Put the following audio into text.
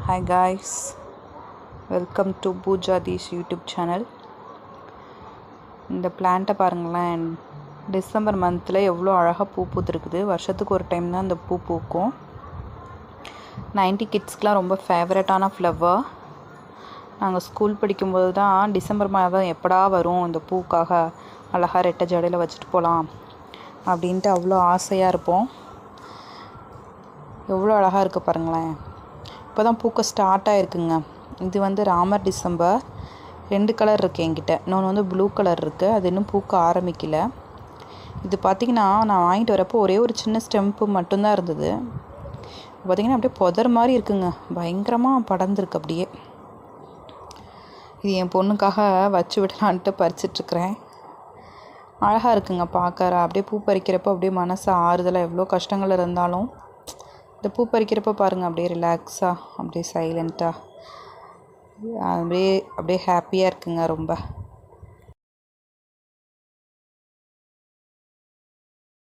Hi guys, welcome to Pooja's YouTube channel. இந்த பிளான்ட்டை பாருங்களேன். டிசம்பர் மந்தில் எவ்வளோ அழகாக பூ பூத்துருக்குது. வருஷத்துக்கு ஒரு டைம் தான் இந்த பூ பூக்கும். 90 கிட்ஸ்க்கெலாம் ரொம்ப ஃபேவரட்டான ஃப்ளவர். நாங்கள் ஸ்கூல் படிக்கும்போது தான் டிசம்பர் மாதம் எப்படா வரும் இந்த பூக்காக அழகாக ரெட்டை ஜடையில் வச்சுட்டு போகலாம் அப்படின்ட்டு அவ்வளோ ஆசையாக இருப்போம். எவ்வளோ அழகாக இருக்குது பாருங்களேன். இப்போ தான் பூக்க ஸ்டார்ட் ஆகிருக்குங்க. இது வந்து ராமர் டிசம்பர். 2 கலர் இருக்குது என்கிட்ட. இன்னொன்று வந்து ப்ளூ கலர் இருக்குது. அது இன்னும் பூக்க ஆரம்பிக்கல. இது பார்த்திங்கன்னா நான் வாங்கிட்டு வரப்போ ஒரே ஒரு சின்ன ஸ்டெம்ப்பு மட்டும்தான் இருந்தது. பார்த்திங்கன்னா அப்படியே புதர் மாதிரி இருக்குங்க. பயங்கரமாக படர்ந்துருக்கு அப்படியே. இது என் பொண்ணுக்காக வச்சு விடலான்ட்டு பறிச்சிட்ருக்கிறேன். அழகாக இருக்குங்க பார்க்கற. அப்படியே பூ பறிக்கிறப்போ அப்படியே மனசு ஆறுதலாக, எவ்வளோ கஷ்டங்கள் இருந்தாலும் இந்த பூ பறிக்கிறப்போ பாருங்கள், அப்படியே ரிலாக்ஸாக, அப்படியே சைலண்ட்டாக, அப்படியே ஹாப்பியாக இருக்குங்க ரொம்ப.